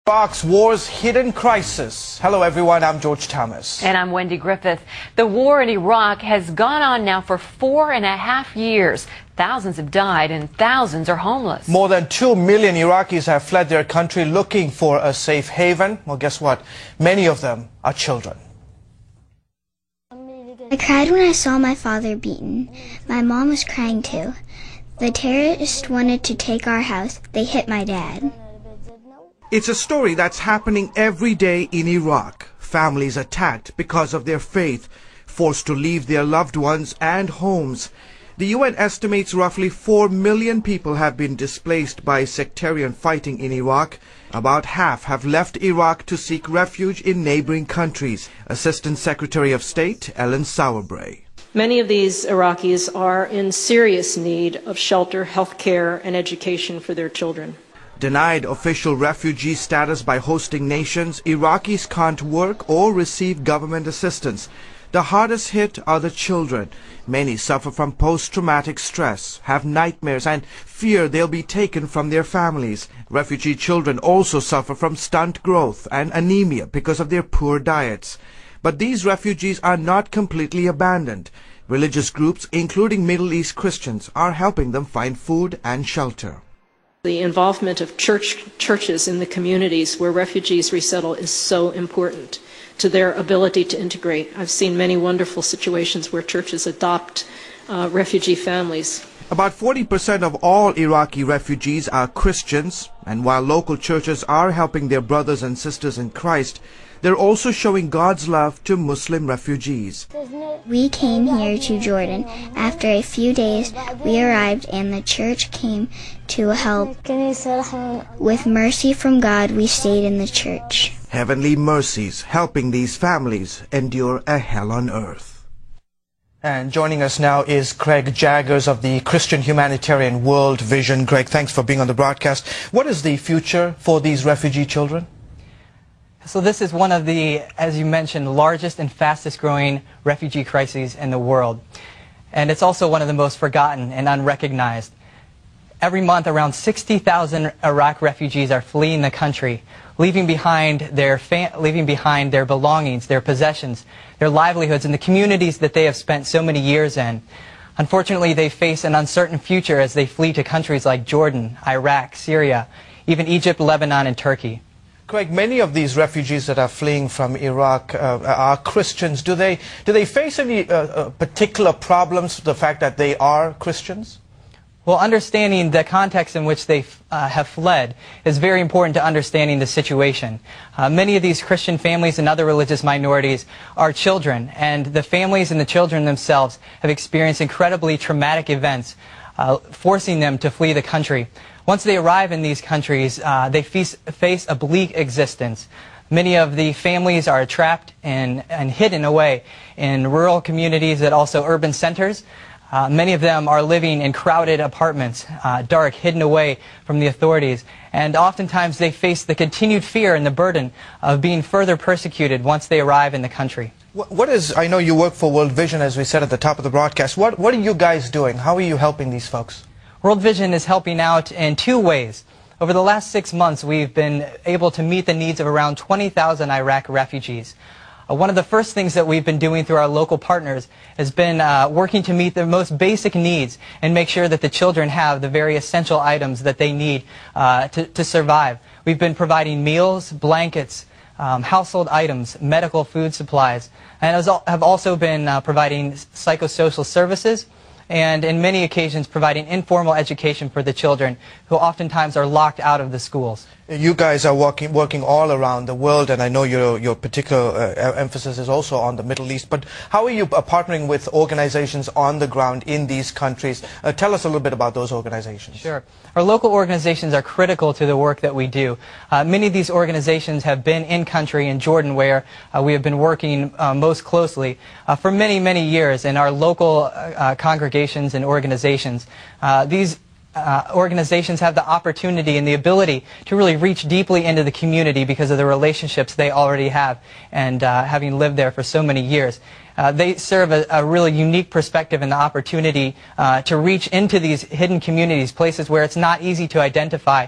Iraq's war's hidden crisis. Hello everyone, I'm George Thomas. And I'm Wendy Griffith. The war in Iraq has gone on now for 4.5 years. Thousands have died and thousands are homeless. More than 2 million Iraqis have fled their country looking for a safe haven. Well, guess what? Many of them are children. I cried when I saw my father beaten. My mom was crying too. The terrorists wanted to take our house. They hit my dad. It's a story that's happening every day in Iraq. Families attacked because of their faith, forced to leave their loved ones and homes. The UN estimates roughly 4 million people have been displaced by sectarian fighting in Iraq. About half have left Iraq to seek refuge in neighboring countries. Assistant Secretary of State Ellen Sauerbrey. Many of these Iraqis are in serious need of shelter, health care, and education for their children. Denied official refugee status by hosting nations, Iraqis can't work or receive government assistance. The hardest hit are the children. Many suffer from post-traumatic stress, have nightmares and fear they'll be taken from their families. Refugee children also suffer from stunt growth and anemia because of their poor diets. But these refugees are not completely abandoned. Religious groups, including Middle East Christians, are helping them find food and shelter. The involvement of churches in the communities where refugees resettle is so important to their ability to integrate. I've seen many wonderful situations where churches adopt refugee families. About 40% of all Iraqi refugees are Christians, and while local churches are helping their brothers and sisters in Christ, they're also showing God's love to Muslim refugees. We came here to Jordan. After a few days, we arrived and the church came to help. With mercy from God, we stayed in the church. Heavenly mercies helping these families endure a hell on earth. And joining us now is Craig Jaggers of the Christian Humanitarian World Vision. Craig, thanks for being on the broadcast. What is the future for these refugee children? So this is one of the, as you mentioned, largest and fastest growing refugee crises in the world. And it's also one of the most forgotten and unrecognized. Every month, around 60,000 Iraq refugees are fleeing the country, leaving behind their belongings, their possessions, their livelihoods, and the communities that they have spent so many years in. Unfortunately, they face an uncertain future as they flee to countries like Jordan, Iraq, Syria, even Egypt, Lebanon, and Turkey. Craig, many of these refugees that are fleeing from Iraq are Christians. Do they face any particular problems with the fact that they are Christians? Well, understanding the context in which they have fled is very important to understanding the situation. Many of these Christian families and other religious minorities are children, and the families and the children themselves have experienced incredibly traumatic events, forcing them to flee the country. Once they arrive in these countries, they face a bleak existence. Many of the families are trapped and hidden away in rural communities and also urban centers. Many of them are living in crowded apartments, dark, hidden away from the authorities. And oftentimes they face the continued fear and the burden of being further persecuted once they arrive in the country. I know you work for World Vision, as we said at the top of the broadcast. What are you guys doing? How are you helping these folks? World Vision is helping out in two ways. Over the last 6 months, we've been able to meet the needs of around 20,000 Iraq refugees. One of the first things that we've been doing through our local partners has been working to meet their most basic needs and make sure that the children have the very essential items that they need to survive. We've been providing meals, blankets, household items, medical food supplies, and have also been providing psychosocial services, and in many occasions providing informal education for the children who oftentimes are locked out of the schools. You guys are working all around the world, and I know your particular emphasis is also on the Middle East, but how are you partnering with organizations on the ground in these countries? Tell us a little bit about those organizations. Sure. Our local organizations are critical to the work that we do. Many of these organizations have been in country in Jordan, where we have been working most closely for many, many years in our local congregations and organizations. These organizations have the opportunity and the ability to really reach deeply into the community because of the relationships they already have and having lived there for so many years. They serve a really unique perspective and the opportunity to reach into these hidden communities, places where it's not easy to identify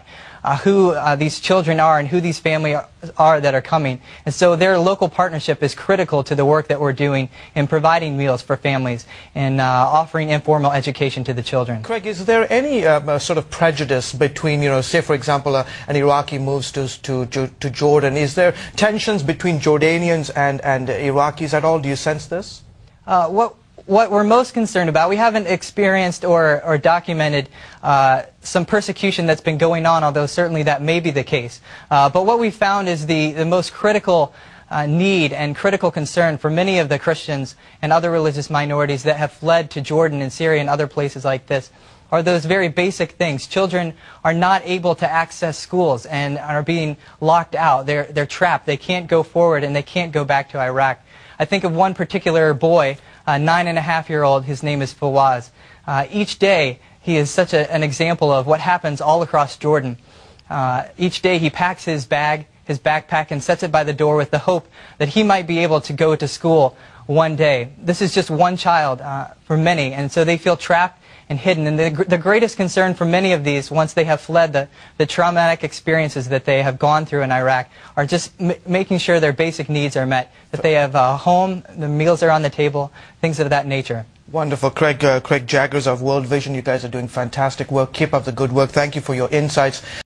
who these children are and who these families are that are coming. And so their local partnership is critical to the work that we're doing in providing meals for families and offering informal education to the children. Craig, is there any sort of prejudice between, say for example, an Iraqi moves to Jordan? Is there tensions between Jordanians and Iraqis at all? Do you sense this? What we're most concerned about, we haven't experienced or documented some persecution that's been going on, although certainly that may be the case. But what we found is the most critical need and critical concern for many of the Christians and other religious minorities that have fled to Jordan and Syria and other places like this are those very basic things. Children are not able to access schools and are being locked out. They're trapped. They can't go forward and they can't go back to Iraq. I think of one particular boy, a 9.5-year-old, his name is Fawaz. Each day, he is such an example of what happens all across Jordan. Each day he packs his backpack, and sets it by the door with the hope that he might be able to go to school one day. This is just one child for many, and so they feel trapped and hidden. And the greatest concern for many of these, once they have fled the traumatic experiences that they have gone through in Iraq, are just making sure their basic needs are met, that they have a home, the meals are on the table, things of that nature. Wonderful. Craig Jaggers of World Vision, you guys are doing fantastic work. Keep up the good work. Thank you for your insights.